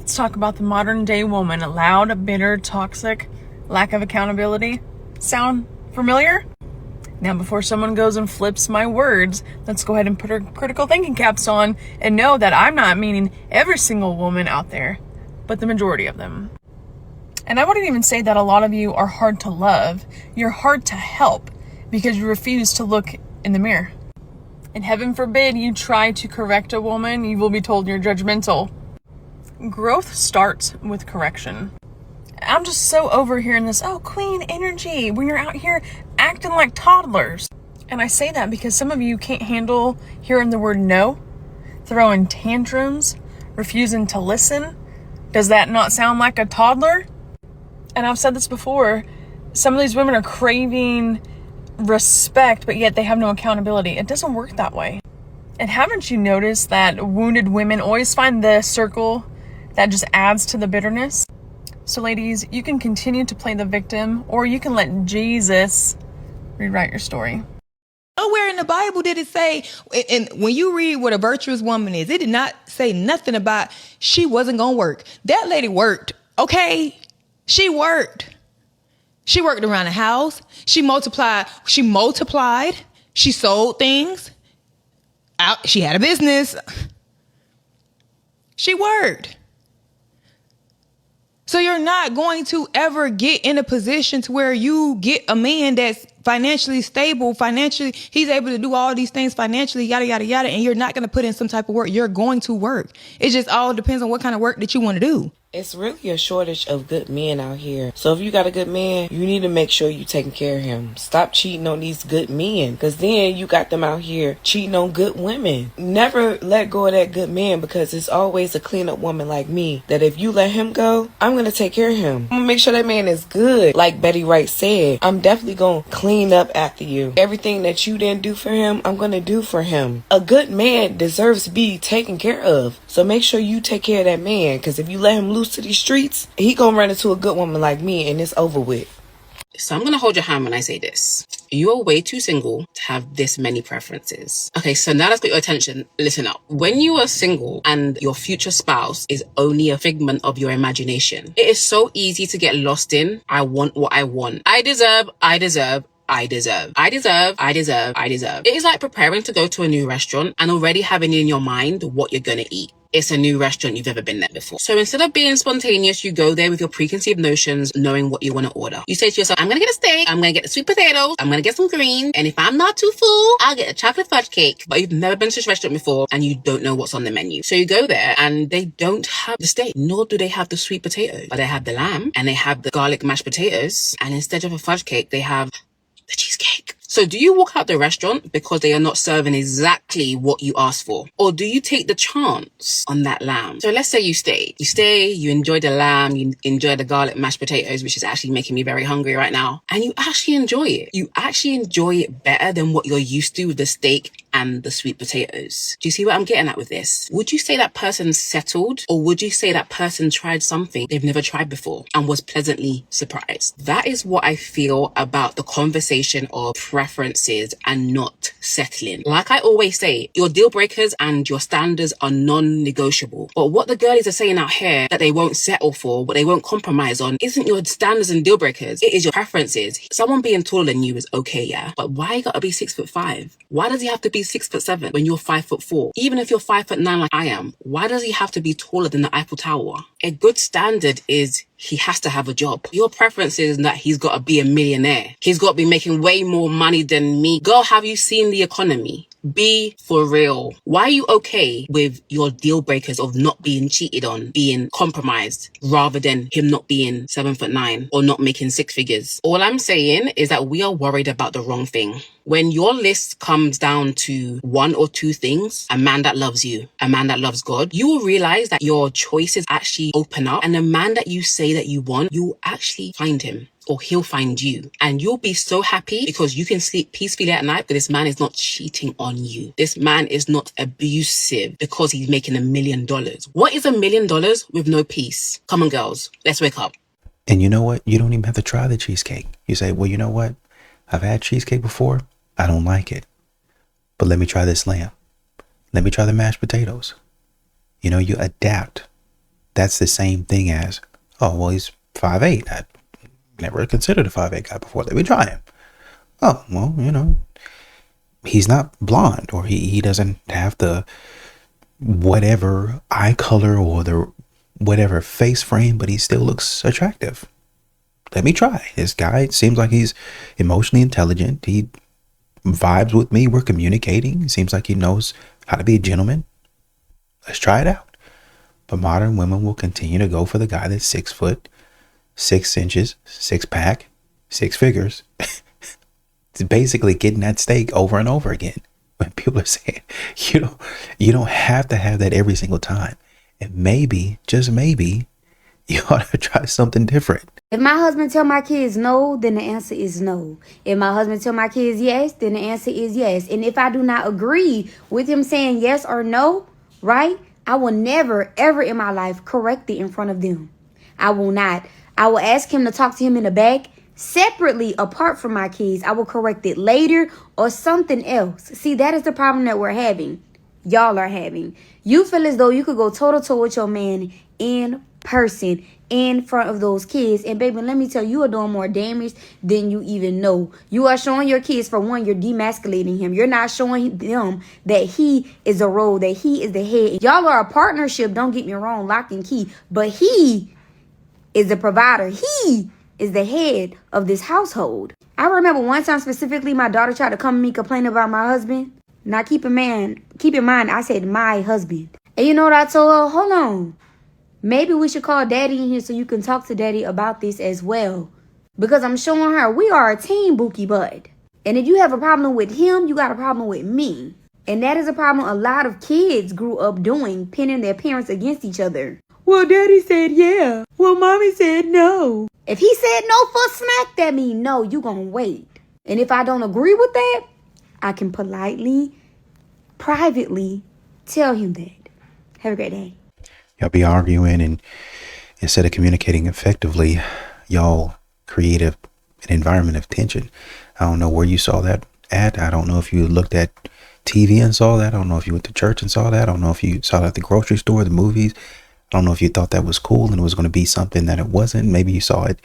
Let's talk about the modern day woman. Loud, bitter, toxic, lack of accountability. Sound familiar? Now, before someone goes and flips my words, let's go ahead and put our critical thinking caps on and know that I'm not meaning every single woman out there, but the majority of them. And I wouldn't even say that a lot of you are hard to love. You're hard to help because you refuse to look in the mirror. And heaven forbid you try to correct a woman, you will be told you're judgmental. Growth starts with correction. I'm just so over hearing this, queen energy, when you're out here acting like toddlers. And I say that because some of you can't handle hearing the word no, throwing tantrums, refusing to listen. Does that not sound like a toddler? And I've said this before, some of these women are craving respect, but yet they have no accountability. It doesn't work that way. And haven't you noticed that wounded women always find the circle that just adds to the bitterness? So ladies, you can continue to play the victim, or you can let Jesus rewrite your story. Nowhere in the Bible did it say, and when you read what a virtuous woman is, it did not say nothing about she wasn't going to work. That lady worked, okay? She worked. She worked around the house. She multiplied. She sold things. She had a business. She worked. So you're not going to ever get in a position to where you get a man that's financially stable, he's able to do all these things financially, yada, yada, yada, and you're not going to put in some type of work. You're going to work. It just all depends on what kind of work that you want to do. It's really a shortage of good men out here. So if you got a good man, you need to make sure you taking care of him. Stop cheating on these good men, because then you got them out here cheating on good women. Never let go of that good man, because it's always a cleanup woman like me that if you let him go, I'm going to take care of him. I'm going to make sure that man is good. Like Betty Wright said, I'm definitely going to clean up after you. Everything that you didn't do for him, I'm going to do for him. A good man deserves to be taken care of. So make sure you take care of that man, because if you let him loose to these streets, he gonna run into a good woman like me and it's over with. So I'm gonna hold your hand when I say this. You're way too single to have this many preferences. Okay, so now that's got your attention. Listen up. When you are single and your future spouse is only a figment of your imagination, it is so easy to get lost in, I want what I want. I deserve. It is like preparing to go to a new restaurant and already having in your mind what you're gonna eat. It's a new restaurant, you've never been there before. So instead of being spontaneous, you go there with your preconceived notions, knowing what you want to order. You say to yourself, I'm going to get a steak, I'm going to get the sweet potatoes, I'm going to get some greens, and if I'm not too full, I'll get a chocolate fudge cake. But you've never been to this restaurant before and you don't know what's on the menu. So you go there and they don't have the steak, nor do they have the sweet potatoes, but they have the lamb and they have the garlic mashed potatoes. And instead of a fudge cake, they have the cheesecake. So do you walk out the restaurant because they are not serving exactly what you asked for? Or do you take the chance on that lamb? So let's say you stay, you enjoy the lamb, you enjoy the garlic mashed potatoes, which is actually making me very hungry right now. And you actually enjoy it. You actually enjoy it better than what you're used to with the steak and the sweet potatoes. Do you see what I'm getting at with this? Would you say that person settled, or would you say that person tried something they've never tried before and was pleasantly surprised? That is what I feel about the conversation of preferences and not settling. Like I always say, your deal breakers and your standards are non-negotiable. But what the girlies are saying out here that they won't settle for, what they won't compromise on, isn't your standards and deal breakers. It is your preferences. Someone being taller than you is okay, yeah. But why you gotta be 6'5"? Why does he have to be 6'7" when you're 5'4"? Even if you're 5'9" like I am, why does he have to be taller than the Eiffel Tower? A good standard is he has to have a job. Your preference is that he's got to be a millionaire. He's got to be making way more money than me. Girl, have you seen the economy? Be for real. Why are you okay with your deal breakers of not being cheated on, being compromised, rather than him not being 7'9" or not making six figures? All I'm saying is that we are worried about the wrong thing. When your list comes down to one or two things, a man that loves you, a man that loves God, you will realize that your choices actually open up, and the man that you say that you want, you actually find him. Or he'll find you, and you'll be so happy because you can sleep peacefully at night because this man is not cheating on you. This man is not abusive because he's making $1 million. What is $1 million with no peace? Come on, girls, let's wake up. And you know what? You don't even have to try the cheesecake. You say, well, you know what? I've had cheesecake before. I don't like it. But let me try this lamb. Let me try the mashed potatoes. You know, you adapt. That's the same thing as, oh, well, he's 5'8". I never considered a 5'8" guy before. Let me try him. Oh, well, he's not blonde, or he doesn't have the whatever eye color or the whatever face frame, but he still looks attractive. Let me try. This guy seems like he's emotionally intelligent. He vibes with me. We're communicating. Seems like he knows how to be a gentleman. Let's try it out. But modern women will continue to go for the guy that's 6 foot, 6 inches, 6-pack, 6 figures. It's basically getting that steak over and over again. When people are saying, you don't have to have that every single time. And maybe, just maybe, you ought to try something different. If my husband tell my kids no, then the answer is no. If my husband tell my kids yes, then the answer is yes. And if I do not agree with him saying yes or no, right, I will never, ever in my life correct it in front of them. I will not. I will ask him to talk to him in the back, separately, apart from my kids. I will correct it later or something else. See, that is the problem that we're having. Y'all are having. You feel as though you could go toe-to-toe with your man in person in front of those kids, and baby, let me tell you, you are doing more damage than you even know. You are showing your kids, for one, you're demasculating him. You're not showing them that he is a role, that he is the head. Y'all are a partnership, don't get me wrong, lock and key, but he is the provider. He is the head of this household. I remember one time specifically, my daughter tried to come to me complaining about my husband. Now keep in mind, I said my husband. And you know what I told her? Hold on. Maybe we should call daddy in here so you can talk to daddy about this as well. Because I'm showing her we are a team, Bookie Bud. And if you have a problem with him, you got a problem with me. And that is a problem a lot of kids grew up doing, pinning their parents against each other. Well, daddy said yeah. Well, mommy said no. If he said no for a smack, that means no, you gonna wait. And if I don't agree with that, I can politely, privately tell him that. Have a great day. Y'all be arguing, and instead of communicating effectively, y'all create an environment of tension. I don't know where you saw that at. I don't know if you looked at TV and saw that. I don't know if you went to church and saw that. I don't know if you saw that at the grocery store, the movies. I don't know if you thought that was cool and it was going to be something that it wasn't. Maybe you saw it,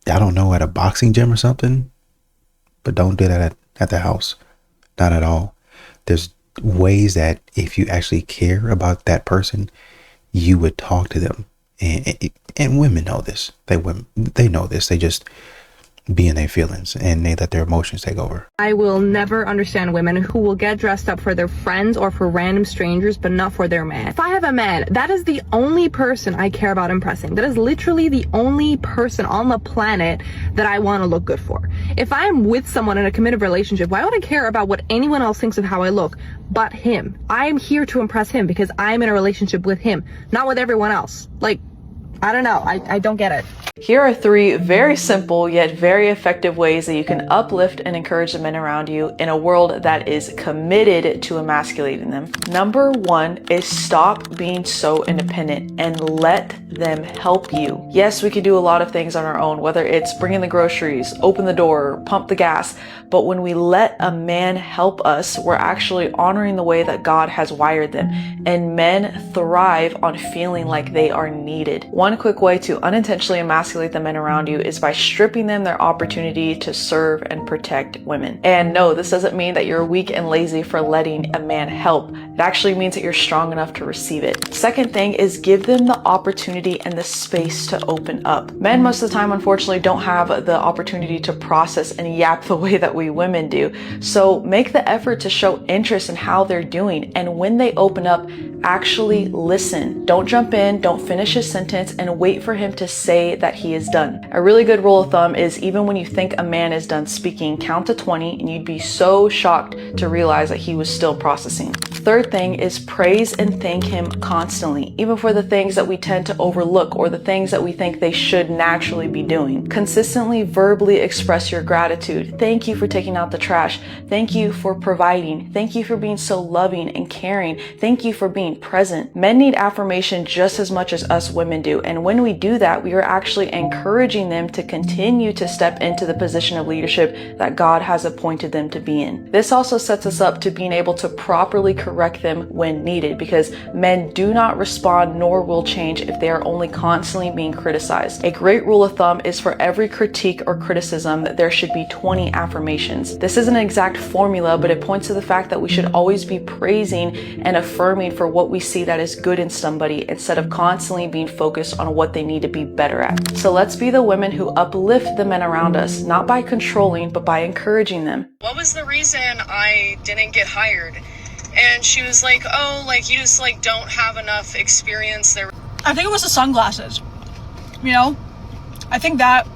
I don't know, at a boxing gym or something. But don't do that at the house. Not at all. There's ways that if you actually care about that person, you would talk to them. And women know this. They know this. They just be in their feelings and they let their emotions take over. I will never understand women who will get dressed up for their friends or for random strangers, but not for their man. If I have a man, that is the only person I care about impressing. That is literally the only person on the planet that I want to look good for. If I am with someone in a committed relationship, why would I care about what anyone else thinks of how I look but him? I am here to impress him because I'm in a relationship with him, not with everyone else. Like, I don't know. I don't get it. Here are 3 very simple yet very effective ways that you can uplift and encourage the men around you in a world that is committed to emasculating them. Number 1 is stop being so independent and let them help you. Yes, we can do a lot of things on our own, whether it's bring in the groceries, open the door, pump the gas. But when we let a man help us, we're actually honoring the way that God has wired them. And men thrive on feeling like they are needed. One quick way to unintentionally emasculate the men around you is by stripping them their opportunity to serve and protect women. And no, this doesn't mean that you're weak and lazy for letting a man help. It actually means that you're strong enough to receive it. Second thing is give them the opportunity and the space to open up. Men most of the time, unfortunately, don't have the opportunity to process and yap the way that we women do. So make the effort to show interest in how they're doing. And when they open up, actually listen. Don't jump in, don't finish his sentence, and wait for him to say that he is done. A really good rule of thumb is even when you think a man is done speaking, count to 20 and you'd be so shocked to realize that he was still processing. Third thing is praise and thank him constantly, even for the things that we tend to overlook or the things that we think they should naturally be doing. Consistently verbally express your gratitude. Thank you for taking out the trash. Thank you for providing. Thank you for being so loving and caring. Thank you for being present. Men need affirmation just as much as us women do. And when we do that, we are actually encouraging them to continue to step into the position of leadership that God has appointed them to be in. This also sets us up to being able to properly correct correct them when needed, because men do not respond nor will change if they are only constantly being criticized. A great rule of thumb is for every critique or criticism, there should be 20 affirmations. This isn't an exact formula, but it points to the fact that we should always be praising and affirming for what we see that is good in somebody, instead of constantly being focused on what they need to be better at. So let's be the women who uplift the men around us, not by controlling, but by encouraging them. What was the reason I didn't get hired? And she was like, oh, like, you just, like, don't have enough experience there. I think it was the sunglasses. You know? I think that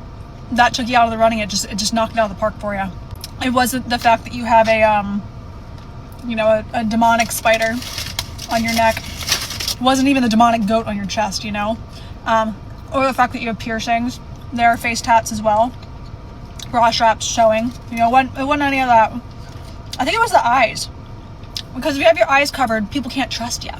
took you out of the running. It just knocked it out of the park for you. It wasn't the fact that you have a demonic spider on your neck. It wasn't even the demonic goat on your chest, you know? Or the fact that you have piercings. There are face tats as well. Bra straps showing. You know, it wasn't any of that. I think it was the eyes. Because if you have your eyes covered, people can't trust you.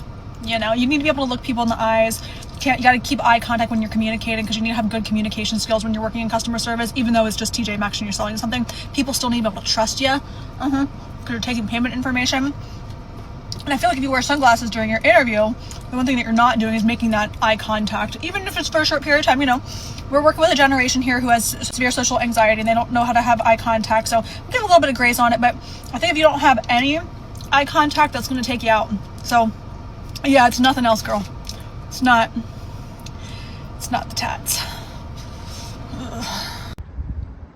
You know, you need to be able to look people in the eyes. You got to keep eye contact when you're communicating, because you need to have good communication skills when you're working in customer service. Even though it's just TJ Maxx and you're selling something, people still need to be able to trust you. Because you're taking payment information. And I feel like if you wear sunglasses during your interview, the one thing that you're not doing is making that eye contact, even if it's for a short period of time. You know, we're working with a generation here who has severe social anxiety and they don't know how to have eye contact. So we give a little bit of grace on it, but I think if you don't have any eye contact, that's going to take you out. So yeah, it's nothing else, girl. It's not the tats. Ugh.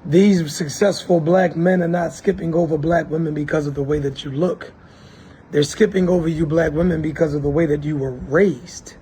These successful black men are not skipping over black women because of the way that you look. They're skipping over you black women because of the way that you were raised.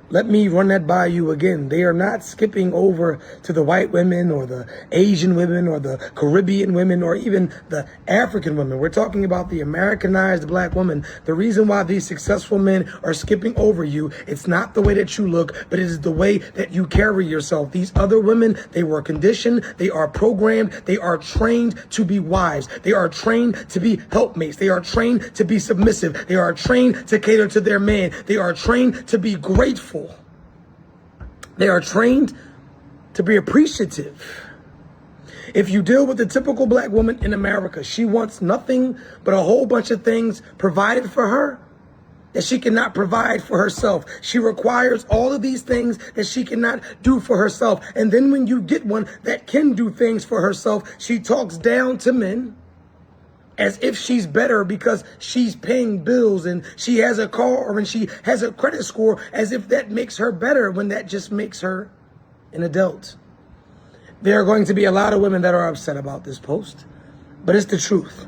Let me run that by you again. They are not skipping over to the white women or the Asian women or the Caribbean women or even the African women. We're talking about the Americanized black woman. The reason why these successful men are skipping over you, it's not the way that you look, but it is the way that you carry yourself. These other women, they were conditioned, they are programmed, they are trained to be wives. They are trained to be helpmates. They are trained to be submissive. They are trained to cater to their man. They are trained to be grateful. They are trained to be appreciative. If you deal with the typical black woman in America, she wants nothing but a whole bunch of things provided for her that she cannot provide for herself. She requires all of these things that she cannot do for herself. And then when you get one that can do things for herself, she talks down to men as if she's better because she's paying bills and she has a car and she has a credit score, as if that makes her better, when that just makes her an adult. There are going to be a lot of women that are upset about this post, but it's the truth.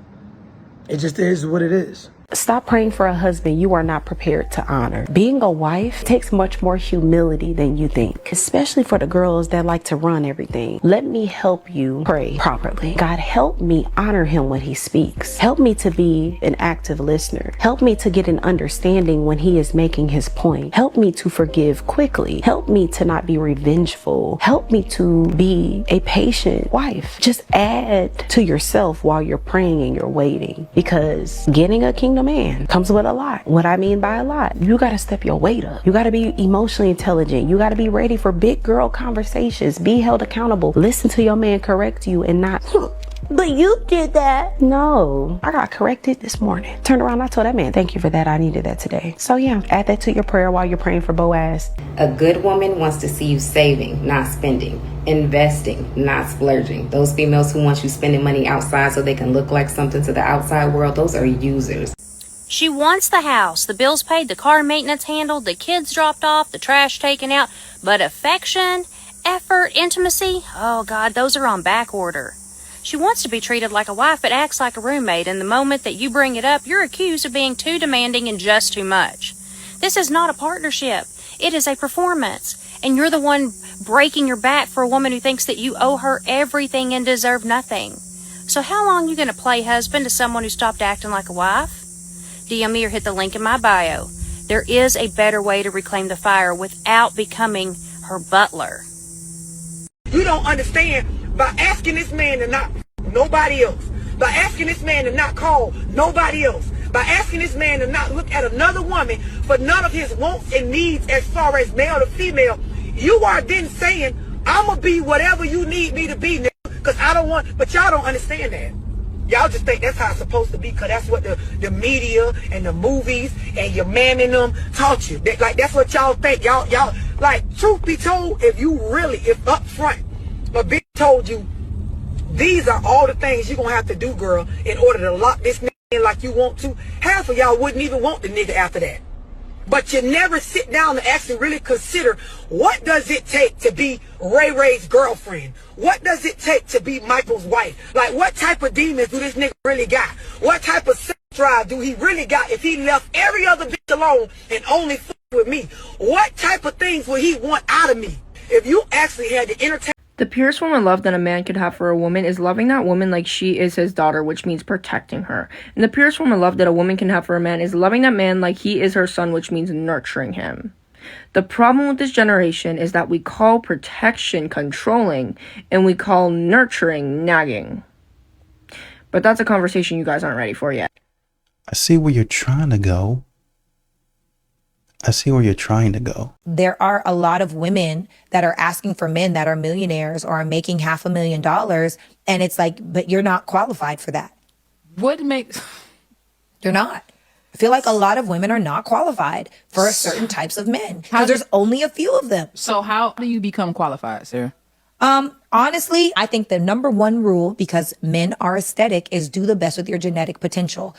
It just is what it is. Stop praying for a husband you are not prepared to honor. Being a wife takes much more humility than you think, especially for the girls that like to run everything. Let me help you pray properly. God, help me honor him when he speaks. Help me to be an active listener. Help me to get an understanding when he is making his point. Help me to forgive quickly. Help me to not be revengeful. Help me to be a patient wife. Just add to yourself while you're praying and you're waiting, because getting a kingdom man comes with a lot. What I mean by a lot, you got to step your weight up. You got to be emotionally intelligent. You got to be ready for big girl conversations. Be held accountable. Listen to your man correct you and not, but you did that. No, I got corrected this morning. Turned around, I told that man, thank you for that. I needed that today. So yeah, add that to your prayer while you're praying for Boaz. A good woman wants to see you saving, not spending. Investing, not splurging. Those females who want you spending money outside so they can look like something to the outside world, those are users. She wants the house, the bills paid, the car maintenance handled, the kids dropped off, the trash taken out. But affection, effort, intimacy, oh God, those are on back order. She wants to be treated like a wife but acts like a roommate, and the moment that you bring it up, you're accused of being too demanding and just too much. This is not a partnership. It is a performance. And you're the one breaking your back for a woman who thinks that you owe her everything and deserve nothing. So how long are you going to play husband to someone who stopped acting like a wife? DM me or hit the link in my bio. There is a better way to reclaim the fire without becoming her butler. You don't understand. By asking this man to not nobody else, by asking this man to not call nobody else, by asking this man to not look at another woman for none of his wants and needs as far as male to female, you are then saying, I'm going to be whatever you need me to be, because I don't want, but y'all don't understand that. Y'all just think that's how it's supposed to be because that's what the media and the movies and your man and them taught you. That's what y'all think. Y'all, like, truth be told, if up front, a bitch told you, these are all the things you're going to have to do, girl, in order to lock this nigga in like you want to, half of y'all wouldn't even want the nigga after that. But you never sit down and actually really consider, what does it take to be Ray Ray's girlfriend? What does it take to be Michael's wife? Like, what type of demons do this nigga really got? What type of sex drive do he really got if he left every other bitch alone and only fuck with me? What type of things would he want out of me? If you actually had to entertain. The purest form of love that a man could have for a woman is loving that woman like she is his daughter, which means protecting her. And the purest form of love that a woman can have for a man is loving that man like he is her son, which means nurturing him. The problem with this generation is that we call protection controlling and we call nurturing nagging. But that's a conversation you guys aren't ready for yet. I see where you're trying to go. There are a lot of women that are asking for men that are millionaires or are making $500,000. And it's like, but you're not qualified for that. What makes... They're not. I feel like a lot of women are not qualified for certain types of men because there's only a few of them. So how do you become qualified, Sarah? Honestly, I think the number one rule, because men are aesthetic, is do the best with your genetic potential.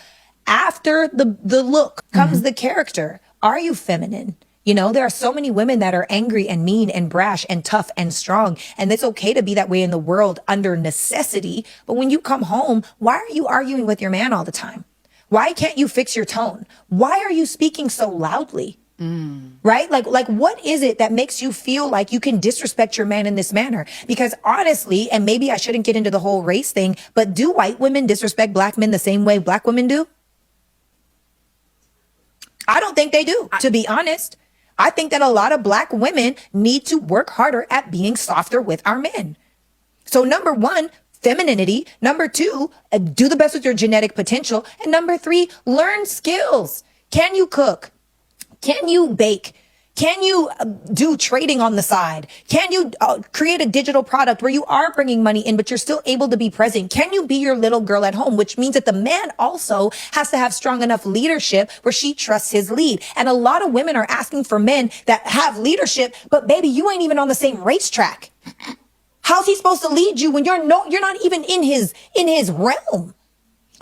After the look comes the character. Are you feminine? You know, there are so many women that are angry and mean and brash and tough and strong. And it's okay to be that way in the world under necessity. But when you come home, why are you arguing with your man all the time? Why can't you fix your tone? Why are you speaking so loudly? Right? Like what is it that makes you feel like you can disrespect your man in this manner? Because honestly, and maybe I shouldn't get into the whole race thing, but do white women disrespect black men the same way black women do? I don't think they do, to be honest. I think that a lot of black women need to work harder at being softer with our men. So number one, femininity. Number two, do the best with your genetic potential. And number three, learn skills. Can you cook? Can you bake? Can you do trading on the side? Can you create a digital product where you are bringing money in, but you're still able to be present? Can you be your little girl at home? Which means that the man also has to have strong enough leadership where she trusts his lead. And a lot of women are asking for men that have leadership, but baby, you ain't even on the same racetrack. How's he supposed to lead you when you're not even in his realm?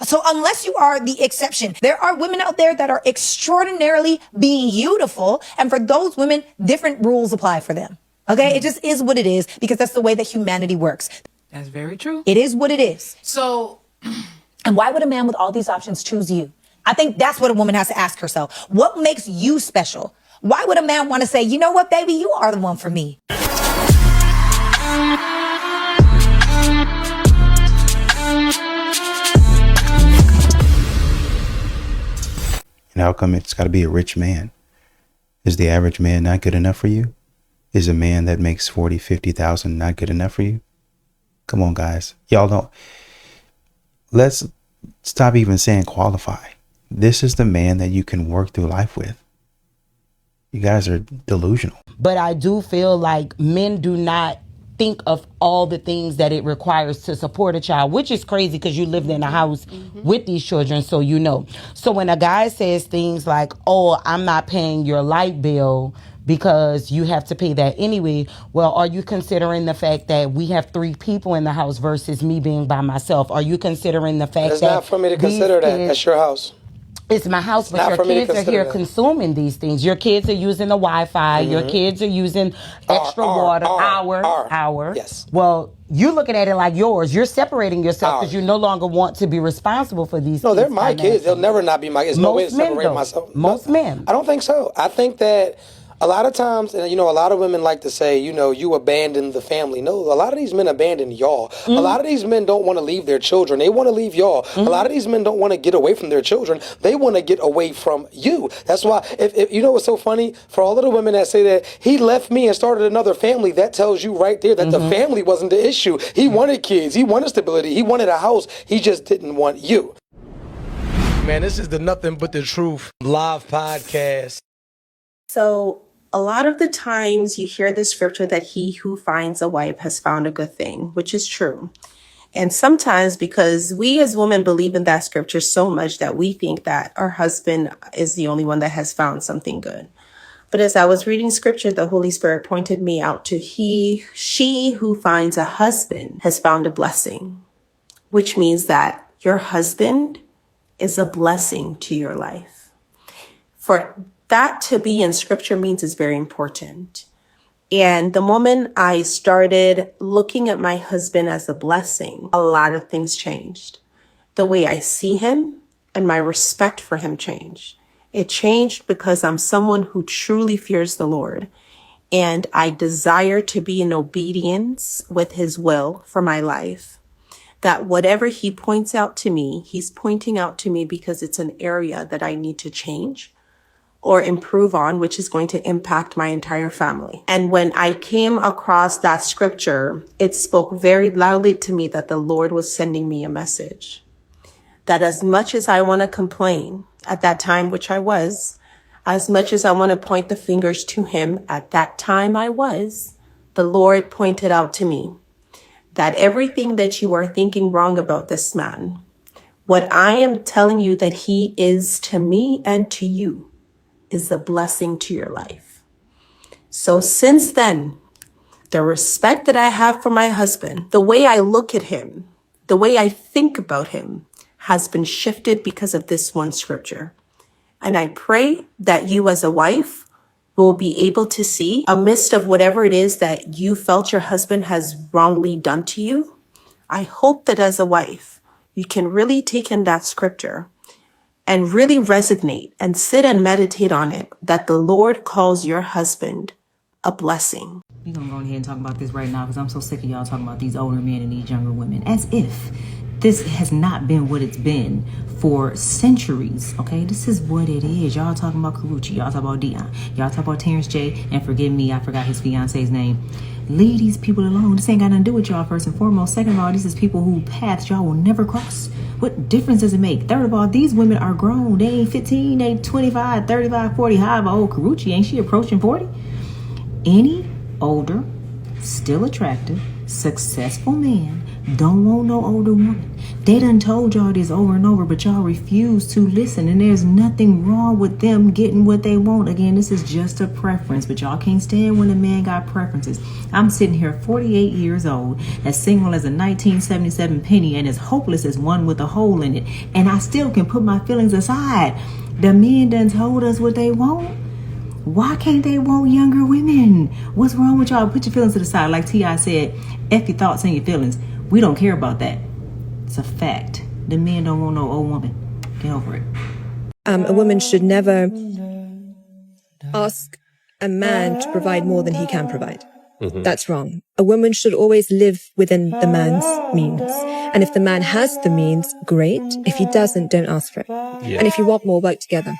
So unless you are the exception, there are women out there that are extraordinarily beautiful. And for those women, different rules apply for them. Okay. It just is what it is because that's the way that humanity works. That's very true. It is what it is. So, and why would a man with all these options choose you? I think that's what a woman has to ask herself. What makes you special? Why would a man want to say, you know what, baby, you are the one for me? And how come it's got to be a rich man? Is the average man not good enough for you? Is a man that makes 40, 50,000 not good enough for you? Come on, guys. Y'all don't. Let's stop even saying qualify. This is the man that you can work through life with. You guys are delusional. But I do feel like men do not think of all the things that it requires to support a child, which is crazy because you lived in a house with these children, so you know. So when a guy says things like, oh, I'm not paying your light bill because you have to pay that anyway, well, are you considering the fact that we have 3 people in the house versus me being by myself? Are you considering the fact It's that not for me to consider that. That's your house. It's my house, but your kids are here consuming these things. Your kids are using the Wi-Fi. Your kids are using extra water. Hour. Yes. Well, you're looking at it like yours. You're separating yourself because you no longer want to be responsible for these. No, they're my kids. They'll never not be my kids. There's no way to separate myself. Most men. I don't think so. I think that a lot of times, and you know, a lot of women like to say, you know, you abandoned the family. No, a lot of these men abandon y'all. A lot of these men don't want to leave their children. They want to leave y'all. A lot of these men don't want to get away from their children. They want to get away from you. That's why, if you know what's so funny? For all of the women that say that he left me and started another family, that tells you right there that the family wasn't the issue. He wanted kids. He wanted stability. He wanted a house. He just didn't want you. Man, this is the Nothing But the Truth live podcast. So a lot of the times you hear the scripture that he who finds a wife has found a good thing, which is true. And sometimes because we as women believe in that scripture so much that we think that our husband is the only one that has found something good. But as I was reading scripture, the Holy Spirit pointed me out to she who finds a husband has found a blessing, which means that your husband is a blessing to your life. For that to be in scripture means it's very important. And the moment I started looking at my husband as a blessing, a lot of things changed. The way I see him and my respect for him changed. It changed because I'm someone who truly fears the Lord. And I desire to be in obedience with his will for my life. That whatever he points out to me, he's pointing out to me because it's an area that I need to change or improve on, which is going to impact my entire family. And when I came across that scripture, it spoke very loudly to me that the Lord was sending me a message. That as much as I want to complain at that time, which I was, as much as I want to point the fingers to him at that time I was, the Lord pointed out to me that everything that you are thinking wrong about this man, what I am telling you that he is to me and to you, is a blessing to your life. So since then, the respect that I have for my husband, the way I look at him, the way I think about him has been shifted because of this one scripture. And I pray that you as a wife will be able to see amidst of whatever it is that you felt your husband has wrongly done to you. I hope that as a wife, you can really take in that scripture and really resonate and sit and meditate on it, that the Lord calls your husband a blessing. We're going to go ahead and talk about this right now because I'm so sick of y'all talking about these older men and these younger women as if this has not been what it's been for centuries, okay? This is what it is. Y'all talking about Karuchi. Y'all talking about Dion. Y'all talking about Terrence J. And forgive me, I forgot his fiance's name. Leave these people alone. This ain't got nothing to do with y'all, first and foremost. Second of all, these is people who paths y'all will never cross. What difference does it make? Third of all, these women are grown. They ain't 15, they ain't 25, 35, 40, however old. Karuchi, ain't she approaching 40? Any older, still attractive, successful man don't want no older woman. They done told y'all this over and over, but y'all refuse to listen. And there's nothing wrong with them getting what they want. Again, this is just a preference, but y'all can't stand when a man got preferences. I'm sitting here 48 years old, as single as a 1977 penny and as hopeless as one with a hole in it. And I still can put my feelings aside. The men done told us what they want. Why can't they want younger women? What's wrong with y'all? Put your feelings to the side. Like T.I. said, F your thoughts and your feelings. We don't care about that. It's a fact. The men don't want no old woman. Get over it. A woman should never ask a man to provide more than he can provide. Mm-hmm. That's wrong. A woman should always live within the man's means. And if the man has the means, great. If he doesn't, don't ask for it. Yeah. And if you want more, work together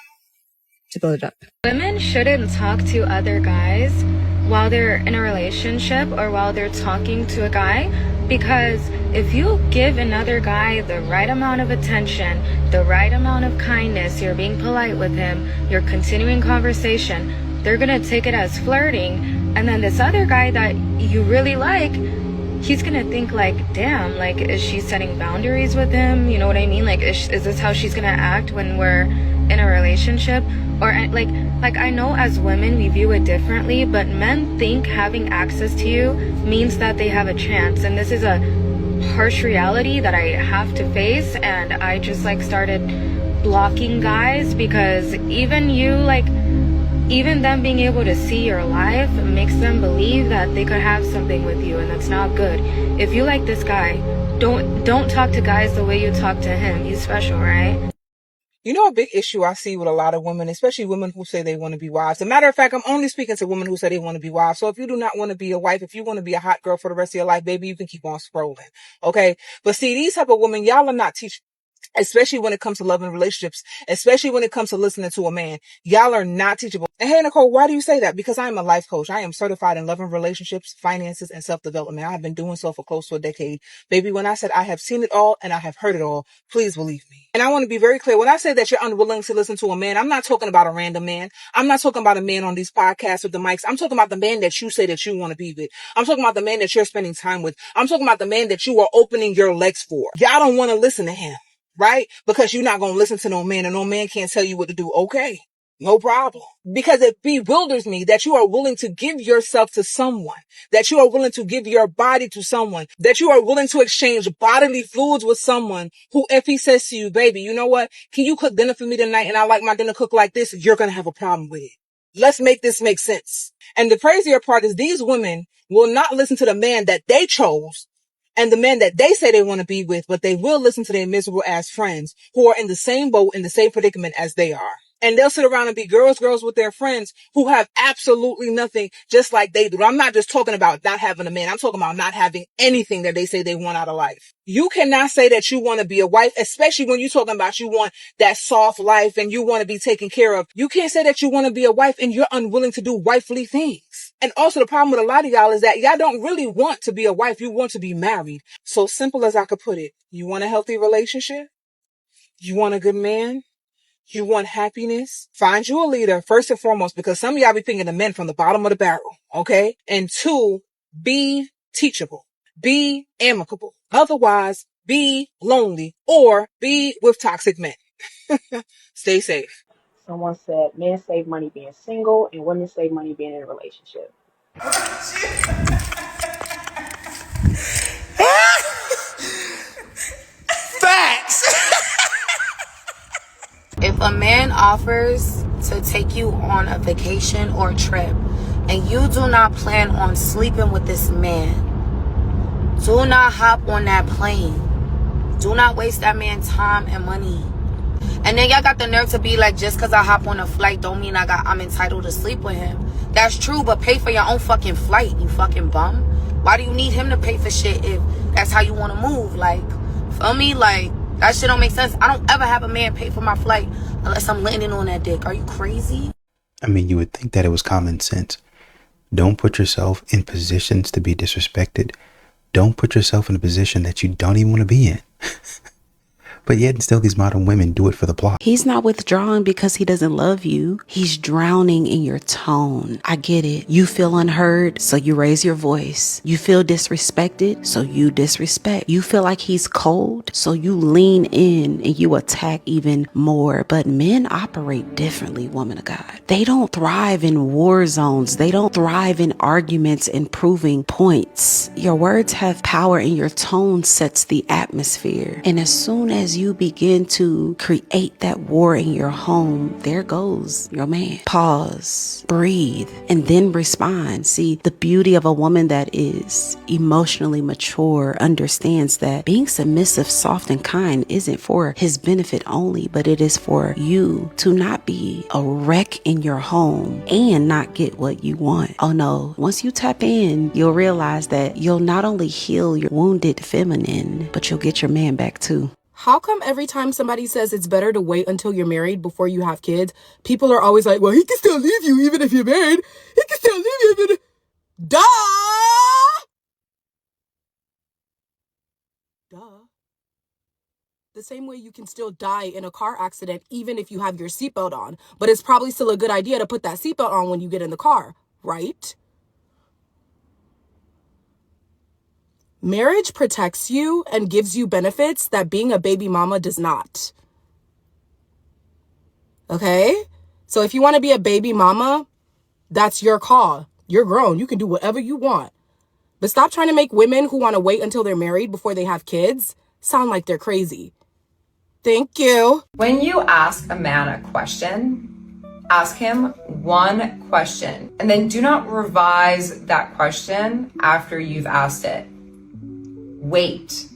to build it up. Women shouldn't talk to other guys while they're in a relationship or while they're talking to a guy, because if you give another guy the right amount of attention, the right amount of kindness, you're being polite with him, you're continuing conversation, they're gonna take it as flirting, and then this other guy that you really like, he's gonna think like, damn, like, is she setting boundaries with him? You know what I mean? Like, is this how she's gonna act when we're in a relationship? Or like I know as women we view it differently, but men think having access to you means that they have a chance, and this is a harsh reality that I have to face. And I just like started blocking guys, because even them being able to see your life makes them believe that they could have something with you, and that's not good. If you like this guy, don't talk to guys the way you talk to him. He's special, right? You know, a big issue I see with a lot of women, especially women who say they want to be wives. As a matter of fact, I'm only speaking to women who say they want to be wives. So if you do not want to be a wife, if you want to be a hot girl for the rest of your life, baby, you can keep on scrolling. Okay. But see, these type of women, y'all are not especially when it comes to love and relationships, especially when it comes to listening to a man. Y'all are not teachable. And hey, Nicole, why do you say that? Because I am a life coach. I am certified in love and relationships, finances, and self-development. I have been doing so for close to a decade. Baby, when I said I have seen it all and I have heard it all, please believe me. And I want to be very clear. When I say that you're unwilling to listen to a man, I'm not talking about a random man. I'm not talking about a man on these podcasts with the mics. I'm talking about the man that you say that you want to be with. I'm talking about the man that you're spending time with. I'm talking about the man that you are opening your legs for. Y'all don't want to listen to him, right? Because you're not going to listen to no man, and no man can't tell you what to do. Okay. No problem. Because it bewilders me that you are willing to give yourself to someone, that you are willing to give your body to someone, that you are willing to exchange bodily fluids with someone who, if he says to you, baby, you know what? Can you cook dinner for me tonight? And I like my dinner cooked like this. You're going to have a problem with it. Let's make this make sense. And the crazier part is these women will not listen to the man that they chose and the men that they say they want to be with, but they will listen to their miserable ass friends who are in the same boat, in the same predicament as they are. And they'll sit around and be girls with their friends who have absolutely nothing just like they do. I'm not just talking about not having a man. I'm talking about not having anything that they say they want out of life. You cannot say that you want to be a wife, especially when you're talking about you want that soft life and you want to be taken care of. You can't say that you want to be a wife and you're unwilling to do wifely things. And also the problem with a lot of y'all is that y'all don't really want to be a wife. You want to be married. So simple as I could put it. You want a healthy relationship? You want a good man? You want happiness? Find you a leader, first and foremost, because some of y'all be picking the men from the bottom of the barrel, okay? And 2, be teachable. Be amicable. Otherwise, be lonely or be with toxic men. Stay safe. Someone said men save money being single and women save money being in a relationship. Facts. If a man offers to take you on a vacation or a trip and you do not plan on sleeping with this man, do not hop on that plane. Do not waste that man's time and money. And then y'all got the nerve to be like, just because I hop on a flight don't mean I'm entitled to sleep with him. That's true, but pay for your own fucking flight, you fucking bum. Why do you need him to pay for shit if that's how you want to move? Like, feel me? Like, that shit don't make sense. I don't ever have a man pay for my flight unless I'm landing on that dick. Are you crazy? I mean, you would think that it was common sense. Don't put yourself in positions to be disrespected. Don't put yourself in a position that you don't even want to be in. But yet still these modern women do it for the plot. He's not withdrawing because he doesn't love you. He's drowning in your tone. I get it. You feel unheard, so you raise your voice. You feel disrespected, so you disrespect. You feel like he's cold, so you lean in and you attack even more. But men operate differently, woman of God. They don't thrive in war zones. They don't thrive in arguments and proving points. Your words have power and your tone sets the atmosphere. And as soon as you begin to create that war in your home, there goes your man. Pause, breathe, and then respond. See, the beauty of a woman that is emotionally mature understands that being submissive, soft, and kind isn't for his benefit only, but it is for you to not be a wreck in your home and not get what you want. Oh no, once you tap in, you'll realize that you'll not only heal your wounded feminine, but you'll get your man back too. How come every time somebody says it's better to wait until you're married before you have kids, people are always like, well, he can still leave you even if you're married. He can still leave you even if... Duh! The same way you can still die in a car accident even if you have your seatbelt on. But it's probably still a good idea to put that seatbelt on when you get in the car, right? Marriage protects you and gives you benefits that being a baby mama does not. Okay? So if you want to be a baby mama, that's your call. You're grown. You can do whatever you want. But stop trying to make women who want to wait until they're married before they have kids sound like they're crazy. Thank you. When you ask a man a question, ask him one question and then do not revise that question after you've asked it. Wait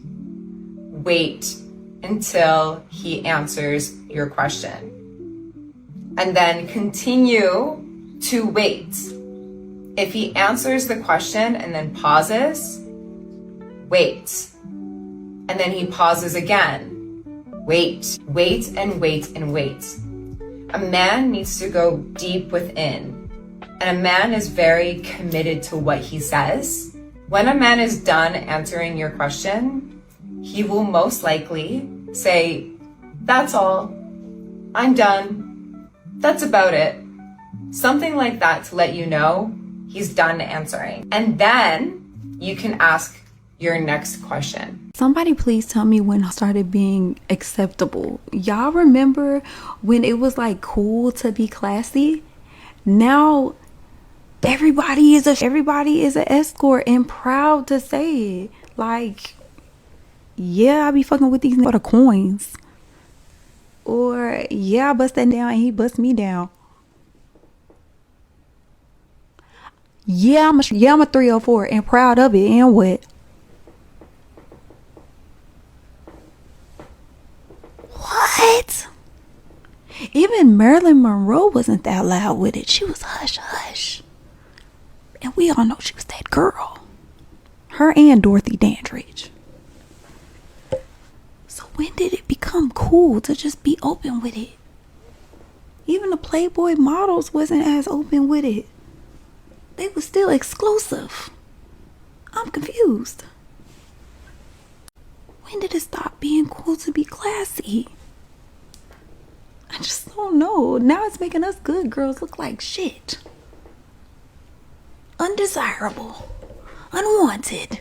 until he answers your question. And then continue to wait. If he answers the question and then pauses, wait. And then he pauses again. Wait, wait, and wait, and wait. A man needs to go deep within, and a man is very committed to what he says. When a man is done answering your question, he will most likely say, "That's all. I'm done. That's about it." Something like that to let you know he's done answering. And then you can ask your next question. Somebody please tell me when I started being acceptable. Y'all remember when it was like cool to be classy? Now everybody is an escort and proud to say it. Like, yeah, I be fucking with these for the coins. Or yeah, I bust that down and he bust me down. Yeah, I'm a 304 and proud of it. And what? What? Even Marilyn Monroe wasn't that loud with it. She was hush hush. And we all know she was that girl. Her and Dorothy Dandridge. So when did it become cool to just be open with it? Even the Playboy models wasn't as open with it. They were still exclusive. I'm confused. When did it stop being cool to be classy? I just don't know. Now it's making us good girls look like shit. Undesirable. Unwanted.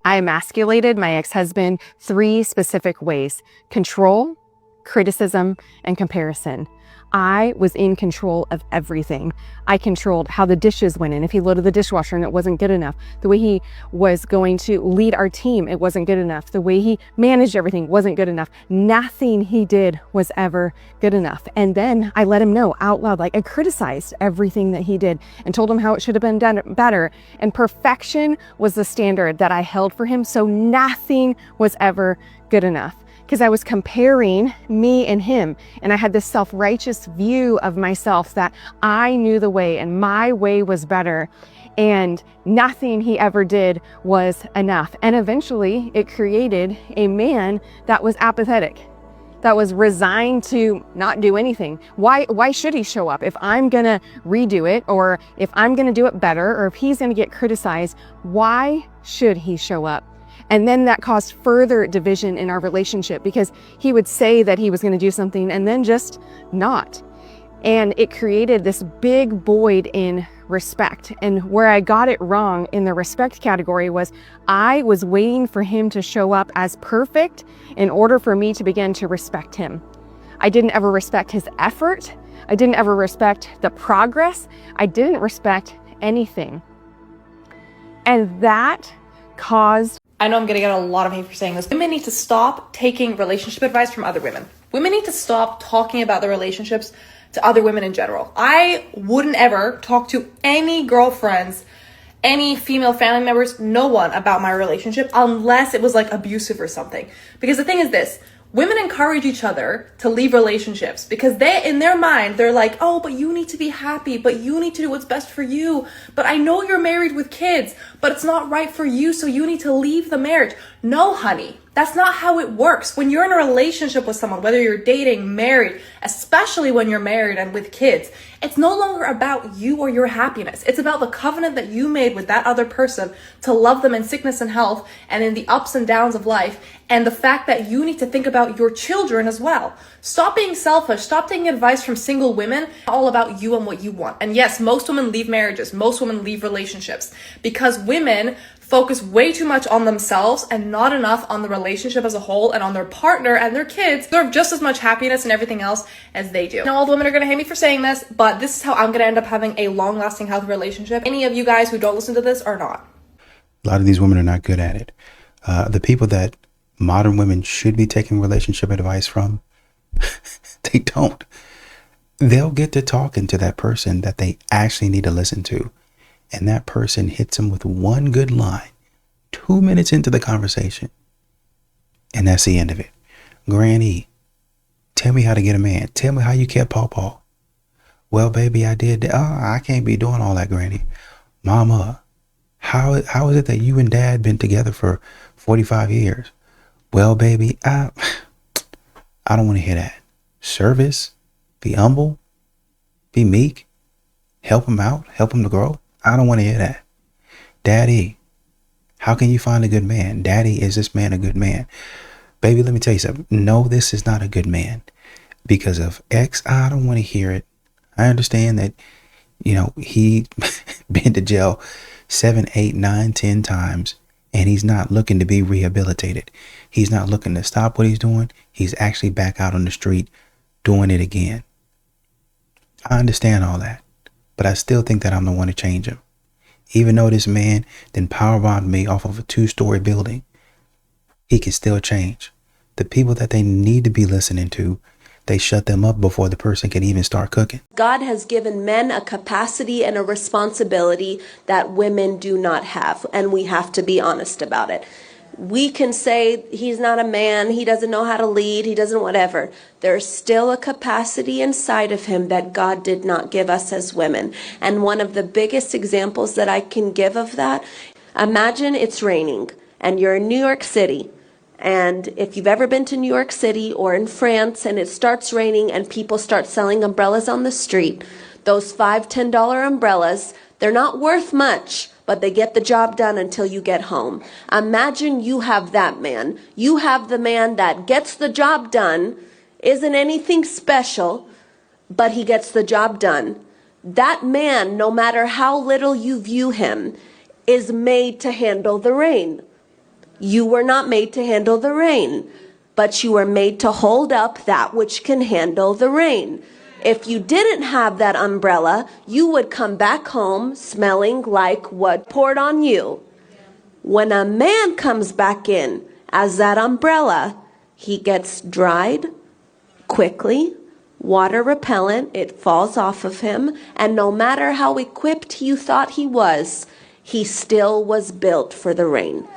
I emasculated my ex-husband 3 specific ways: control, criticism, and comparison. I was in control of everything. I controlled how the dishes went in. If he loaded the dishwasher and it wasn't good enough, the way he was going to lead our team, it wasn't good enough. The way he managed everything wasn't good enough. Nothing he did was ever good enough. And then I let him know out loud, like I criticized everything that he did and told him how it should have been done better. And perfection was the standard that I held for him. So nothing was ever good enough. Because I was comparing me and him, and I had this self-righteous view of myself that I knew the way and my way was better, and nothing he ever did was enough. And eventually it created a man that was apathetic, that was resigned to not do anything. Why should he show up? If I'm gonna redo it, or if I'm gonna do it better, or if he's gonna get criticized, why should he show up? And then that caused further division in our relationship, because he would say that he was going to do something and then just not. And it created this big void in respect. And where I got it wrong in the respect category was I was waiting for him to show up as perfect in order for me to begin to respect him. I didn't ever respect his effort. I didn't ever respect the progress. I didn't respect anything. And that caused... I know I'm gonna get a lot of hate for saying this. Women need to stop taking relationship advice from other women. Women need to stop talking about their relationships to other women in general. I wouldn't ever talk to any girlfriends, any female family members, no one about my relationship unless it was like abusive or something. Because the thing is this, women encourage each other to leave relationships because in their mind, they're like, oh, but you need to be happy, but you need to do what's best for you. But I know you're married with kids, but it's not right for you, so you need to leave the marriage. No, honey, that's not how it works. When you're in a relationship with someone, whether you're dating, married, especially when you're married and with kids, it's no longer about you or your happiness. It's about the covenant that you made with that other person to love them in sickness and health and in the ups and downs of life, and the fact that you need to think about your children as well. Stop being selfish. Stop taking advice from single women, all about you and what you want. And yes, most women leave marriages. Most women leave relationships because women focus way too much on themselves and not enough on the relationship as a whole and on their partner and their kids. They have just as much happiness and everything else as they do. Now, all the women are going to hate me for saying this, but this is how I'm going to end up having a long-lasting, healthy relationship. Any of you guys who don't listen to this are not. A lot of these women are not good at it. The people that modern women should be taking relationship advice from, they don't. They'll get to talking to that person that they actually need to listen to. And that person hits them with one good line 2 minutes into the conversation. And that's the end of it. Granny, tell me how to get a man. Tell me how you kept Pawpaw. Well, baby, I did. I can't be doing all that, Granny. Mama, how is it that you and Dad been together for 45 years? Well, baby, I don't want to hear that. Service, be humble, be meek, help him out, help him to grow. I don't want to hear that. Daddy, how can you find a good man? Daddy, is this man a good man? Baby, let me tell you something. No, this is not a good man. Because of X, I don't want to hear it. I understand that, he been to jail 7, 8, 9, 10 times, and he's not looking to be rehabilitated. He's not looking to stop what he's doing. He's actually back out on the street doing it again. I understand all that, but I still think that I'm the one to change him. Even though this man then powerbombed me off of a 2-story building, he can still change. The people that they need to be listening to, they shut them up before the person can even start cooking. God has given men a capacity and a responsibility that women do not have, and we have to be honest about it. We can say he's not a man, he doesn't know how to lead, he doesn't whatever. There's still a capacity inside of him that God did not give us as women. And one of the biggest examples that I can give of that, imagine it's raining and you're in New York City. And if you've ever been to New York City or in France and it starts raining and people start selling umbrellas on the street, those $5, $10 umbrellas, they're not worth much, but they get the job done until you get home. Imagine you have that man. You have the man that gets the job done, isn't anything special, but he gets the job done. That man, no matter how little you view him, is made to handle the rain. You were not made to handle the rain, but you were made to hold up that which can handle the rain. If you didn't have that umbrella, you would come back home smelling like what poured on you. When a man comes back in as that umbrella, he gets dried quickly, water repellent, it falls off of him, and no matter how equipped you thought he was, he still was built for the rain.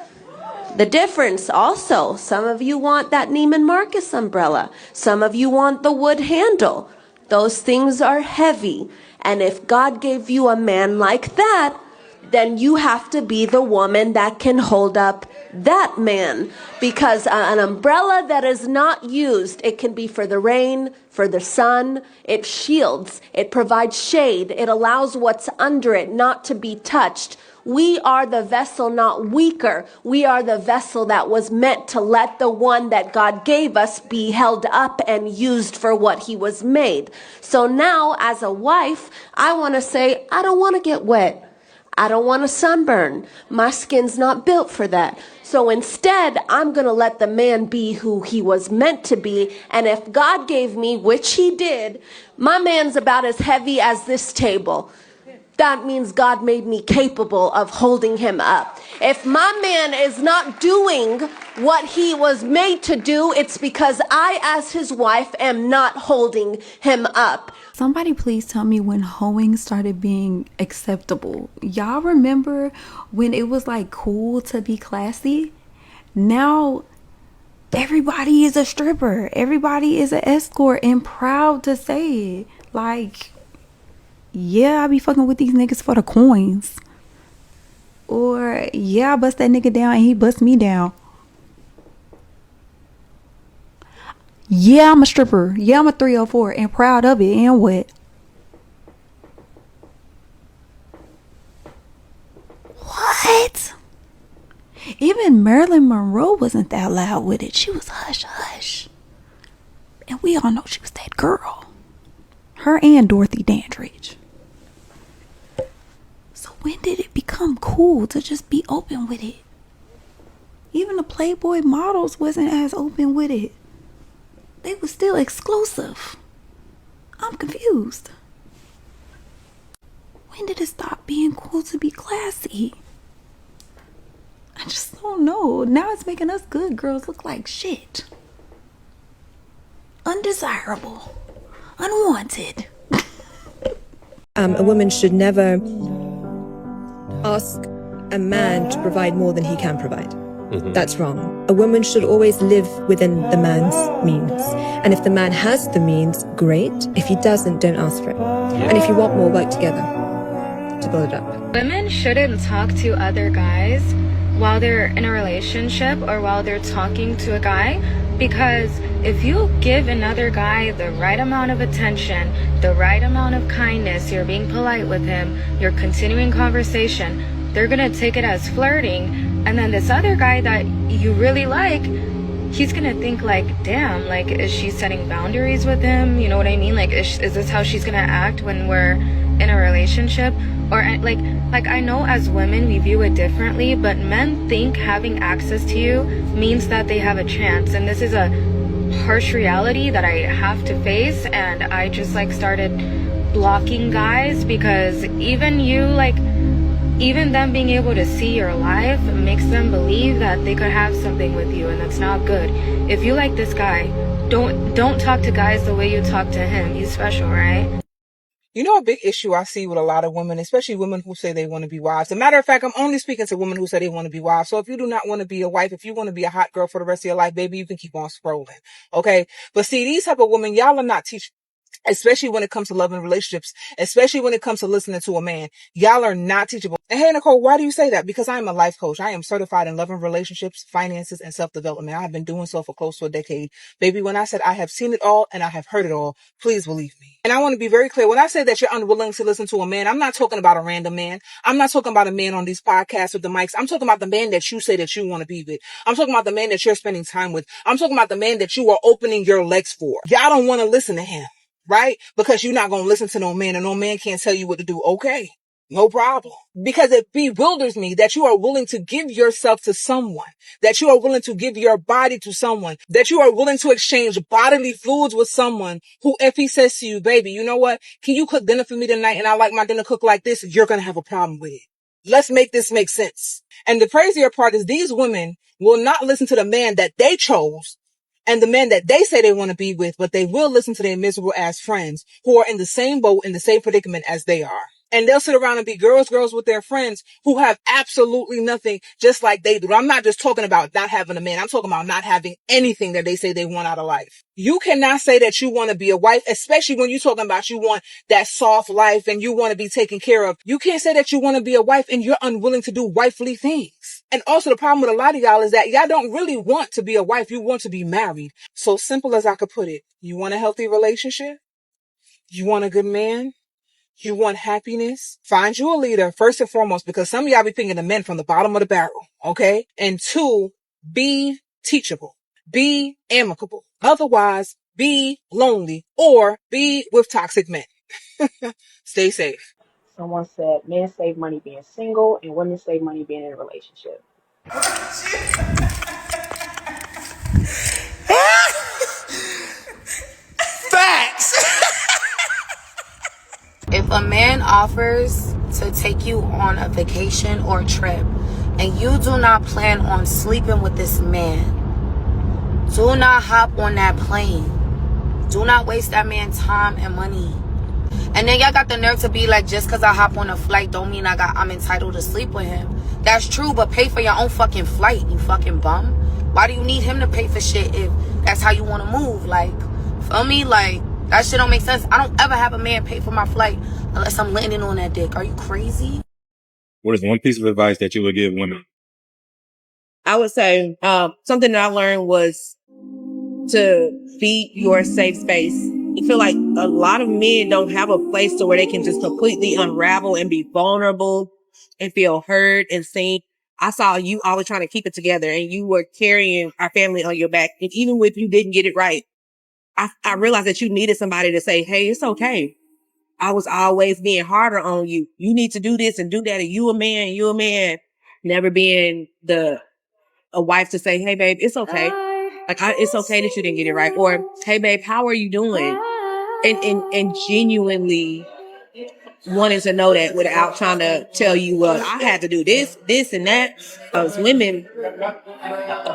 The difference also, some of you want that Neiman Marcus umbrella. Some of you want the wood handle. Those things are heavy. And if God gave you a man like that, then you have to be the woman that can hold up that man. Because an umbrella that is not used, it can be for the rain, for the sun. It shields. It provides shade. It allows what's under it not to be touched. We are the vessel, not weaker. We are the vessel that was meant to let the one that God gave us be held up and used for what he was made. So now, as a wife, I want to say, I don't want to get wet. I don't want to sunburn. My skin's not built for that. So instead, I'm going to let the man be who he was meant to be. And if God gave me, which he did, my man's about as heavy as this table. That means God made me capable of holding him up. If my man is not doing what he was made to do, it's because I, as his wife, am not holding him up. Somebody please tell me when hoeing started being acceptable. Y'all remember when it was like cool to be classy? Now everybody is a stripper. Everybody is an escort and proud to say it. Like, yeah, I be fucking with these niggas for the coins. Or, yeah, I bust that nigga down and he bust me down. Yeah, I'm a stripper. Yeah, I'm a 304 and proud of it. And what? What? Even Marilyn Monroe wasn't that loud with it. She was hush hush. And we all know she was that girl. Her and Dorothy Dandridge. So when did it become cool to just be open with it? Even the Playboy models wasn't as open with it. They were still exclusive. I'm confused. When did it stop being cool to be classy? I just don't know. Now it's making us good girls look like shit. Undesirable. Unwanted. A woman should never ask a man to provide more than he can provide. That's wrong. A woman should always live within the man's means. And if the man has the means, great. If he doesn't, don't ask for it. And if you want more, work together to build it up. Women shouldn't talk to other guys while they're in a relationship or while they're talking to a guy. Because if you give another guy the right amount of attention, the right amount of kindness, you're being polite with him, you're continuing conversation, they're gonna take it as flirting. And then this other guy that you really like, he's gonna think like, damn, like, is she setting boundaries with him? You know what I mean? Like, is this how she's gonna act when we're in a relationship? Or like I know as women we view it differently, but men think having access to you means that they have a chance. And this is a harsh reality that I have to face. And I just like started blocking guys, because even them being able to see your life makes them believe that they could have something with you, and that's not good. If you like this guy, don't talk to guys the way you talk to him. He's special, right? You know, a big issue I see with a lot of women, especially women who say they want to be wives. As a matter of fact, I'm only speaking to women who say they want to be wives. So if you do not want to be a wife, if you want to be a hot girl for the rest of your life, baby, you can keep on scrolling. Okay. But see, these type of women, y'all are not teaching. Especially when it comes to loving relationships, especially when it comes to listening to a man. Y'all are not teachable. And hey, Nicole, why do you say that? Because I am a life coach. I am certified in loving relationships, finances, and self-development. I have been doing so for close to a decade. Baby, when I said I have seen it all and I have heard it all, please believe me. And I want to be very clear. When I say that you're unwilling to listen to a man, I'm not talking about a random man. I'm not talking about a man on these podcasts with the mics. I'm talking about the man that you say that you want to be with. I'm talking about the man that you're spending time with. I'm talking about the man that you are opening your legs for. Y'all don't want to listen to him. Right? Because you're not going to listen to no man, and no man can't tell you what to do. Okay. No problem. Because it bewilders me that you are willing to give yourself to someone, that you are willing to give your body to someone, that you are willing to exchange bodily fluids with someone who, if he says to you, baby, you know what? Can you cook dinner for me tonight? And I like my dinner cooked like this. You're going to have a problem with it. Let's make this make sense. And the crazier part is these women will not listen to the man that they chose and the men that they say they want to be with, but they will listen to their miserable ass friends who are in the same boat, in the same predicament as they are. And they'll sit around and be girls with their friends who have absolutely nothing, just like they do. I'm not just talking about not having a man. I'm talking about not having anything that they say they want out of life. You cannot say that you want to be a wife, especially when you're talking about you want that soft life and you want to be taken care of. You can't say that you want to be a wife and you're unwilling to do wifely things. And also the problem with a lot of y'all is that y'all don't really want to be a wife. You want to be married. So simple as I could put it. You want a healthy relationship? You want a good man? You want happiness? Find you a leader, first and foremost, because some of y'all be picking the men from the bottom of the barrel, okay? And two, be teachable. Be amicable. Otherwise, be lonely or be with toxic men. Stay safe. Someone said men save money being single and women save money being in a relationship. Facts. If a man offers to take you on a vacation or trip and you do not plan on sleeping with this man, do not hop on that plane. Do not waste that man's time and money. And then y'all got the nerve to be like, just because I hop on a flight don't mean I'm entitled to sleep with him. That's true, but pay for your own fucking flight, you fucking bum. Why do you need him to pay for shit if that's how you want to move? Like, feel me? Like, that shit don't make sense. I don't ever have a man pay for my flight unless I'm landing on that dick. Are you crazy? What is one piece of advice that you would give women? I would say something that I learned was to be your safe space. I feel like a lot of men don't have a place to where they can just completely unravel and be vulnerable and feel heard and seen. I saw you always trying to keep it together and you were carrying our family on your back. And even if you didn't get it right, I realized that you needed somebody to say, hey, it's okay. I was always being harder on you. You need to do this and do that. And you a man. Never being a wife to say, hey, babe, it's okay. Like, it's okay that you didn't get it right. Or, hey, babe, how are you doing? And genuinely wanting to know that without trying to tell you, well, I had to do this, and that. As women,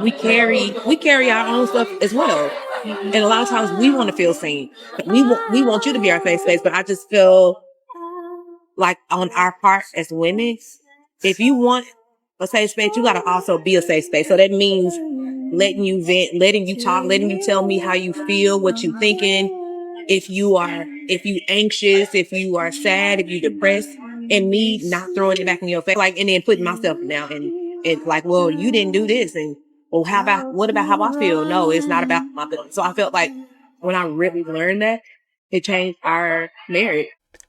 we carry our own stuff as well. And a lot of times we want to feel seen. We want you to be our safe space, but I just feel like on our part as women, if you want a safe space, you got to also be a safe space. So that means letting you vent, letting you talk, letting you tell me how you feel, what you thinking. If you anxious, if you are sad, if you depressed, and me not throwing it back in your face, like, and then putting myself down And like, well, you didn't do this. And, well, what about how I feel? No, it's not about my feelings. So I felt like when I really learned that, it changed our marriage.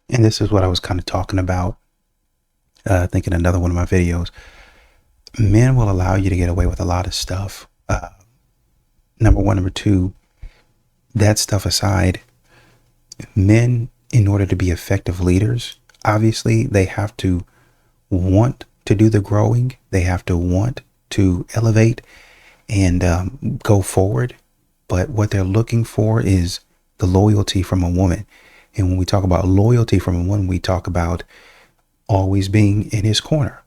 And this is what I was kind of talking about, I think in another one of my videos. Men will allow you to get away with a lot of stuff. Number one. Number two, that stuff aside, men, in order to be effective leaders, obviously they have to want to do the growing. They have to want to elevate and go forward. But what they're looking for is the loyalty from a woman. And when we talk about loyalty from a woman, we talk about always being in his corner,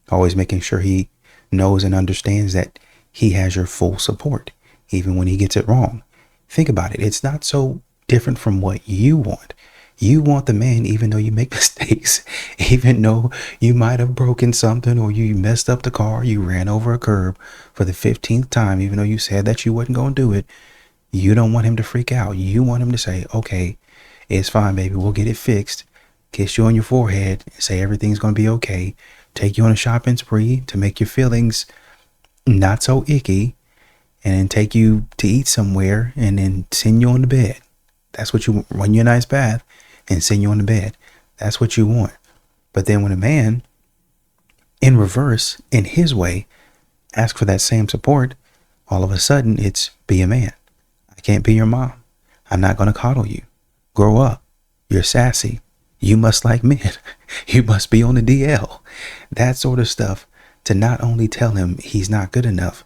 always making sure he knows and understands that he has your full support, even when he gets it wrong. Think about it. It's not so different from what you want. You want the man, even though you make mistakes, even though you might have broken something or you messed up the car, you ran over a curb for the 15th time, even though you said that you wasn't going to do it. You don't want him to freak out. You want him to say, okay, it's fine, baby. We'll get it fixed. Kiss you on your forehead and say everything's going to be okay. Take you on a shopping spree to make your feelings not so icky, and then take you to eat somewhere and then send you on to bed. That's what you run you a nice bath and send you on to bed. That's what you want. But then when a man, in reverse, in his way, asks for that same support, all of a sudden it's be a man. I can't be your mom. I'm not going to coddle you. Grow up. You're sassy. You must like men. You must be on the DL. That sort of stuff, to not only tell him he's not good enough,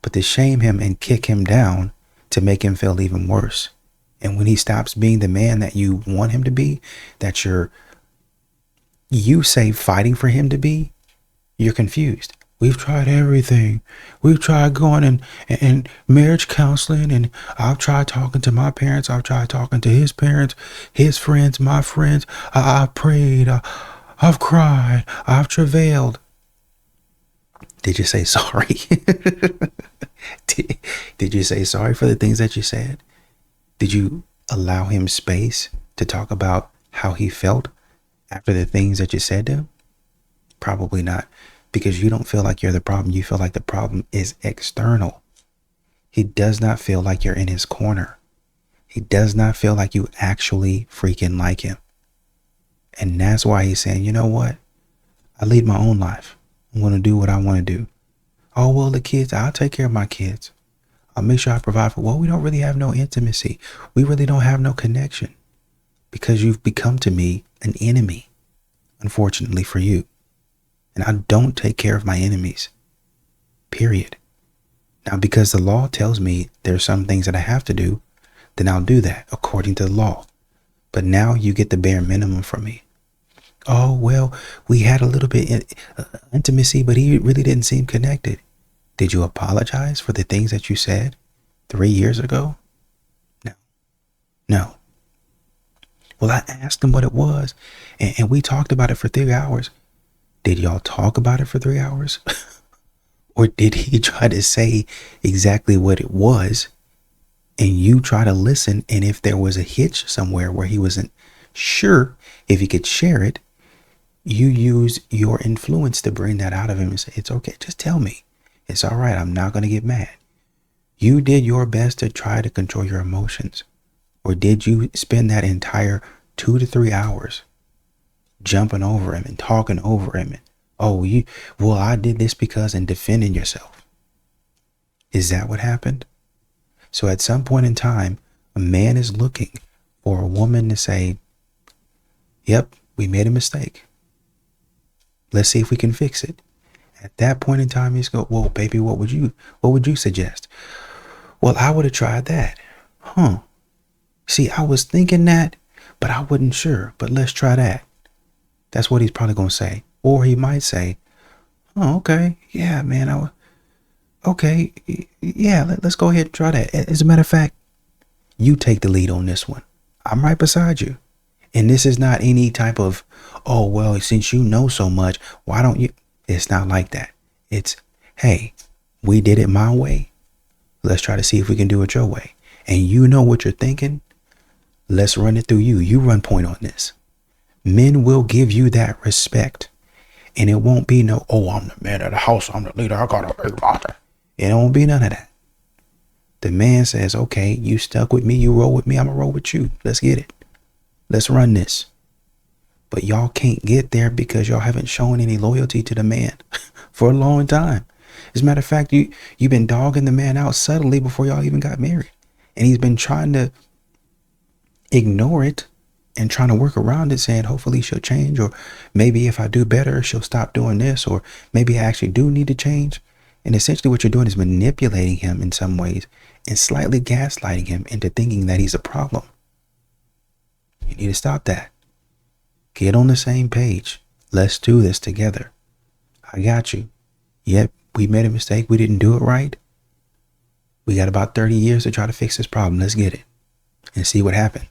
but to shame him and kick him down to make him feel even worse. And when he stops being the man that you want him to be, that you say fighting for him to be, you're confused. We've tried everything. We've tried going and marriage counseling, and I've tried talking to my parents. I've tried talking to his parents, his friends, my friends. I've prayed. I've cried. I've travailed. Did you say sorry? Did you say sorry for the things that you said? Did you allow him space to talk about how he felt after the things that you said to him? Probably not, because you don't feel like you're the problem. You feel like the problem is external. He does not feel like you're in his corner. He does not feel like you actually freaking like him. And that's why he's saying, you know what? I lead my own life. I'm going to do what I want to do. Oh, well, the kids, I'll take care of my kids. I'll make sure I provide for, well, we don't really have no intimacy. We really don't have no connection, because you've become to me an enemy, unfortunately for you. And I don't take care of my enemies, period. Now, because the law tells me there's some things that I have to do, then I'll do that according to the law. But now you get the bare minimum from me. Oh, well, we had a little bit intimacy, but he really didn't seem connected. Did you apologize for the things that you said 3 years ago? No. Well, I asked him what it was, and we talked about it for 3 hours. Did y'all talk about it for 3 hours? Or did he try to say exactly what it was, and you try to listen, and if there was a hitch somewhere where he wasn't sure if he could share it, you use your influence to bring that out of him and say, it's okay, just tell me. It's all right, I'm not going to get mad. You did your best to try to control your emotions. Or did you spend that entire 2 to 3 hours jumping over him and talking over him? And, I did this because, and defending yourself. Is that what happened? So at some point in time, a man is looking for a woman to say, yep, we made a mistake. Let's see if we can fix it. At that point in time, he's go, well, baby, what would you suggest? Well, I would have tried that. See, I was thinking that, but I wasn't sure, but let's try that. That's what he's probably going to say. Or he might say, oh, okay. Yeah, man. Okay. Yeah, let's go ahead and try that. As a matter of fact, you take the lead on this one. I'm right beside you. And this is not any type of, oh, well, since you know so much, why don't you? It's not like that. It's, hey, we did it my way. Let's try to see if we can do it your way. And you know what you're thinking. Let's run it through you. You run point on this. Men will give you that respect. And it won't be no, oh, I'm the man of the house, I'm the leader, I gotta be right. It won't be none of that. The man says, okay, you stuck with me, you roll with me, I'm gonna roll with you. Let's get it. Let's run this. But y'all can't get there because y'all haven't shown any loyalty to the man for a long time. As a matter of fact, you've been dogging the man out subtly before y'all even got married. And he's been trying to ignore it and trying to work around it, saying hopefully she'll change, or maybe if I do better, she'll stop doing this, or maybe I actually do need to change. And essentially what you're doing is manipulating him in some ways and slightly gaslighting him into thinking that he's a problem. You need to stop that. Get on the same page. Let's do this together. I got you. Yep, we made a mistake. We didn't do it right. We got about 30 years to try to fix this problem. Let's get it and see what happens.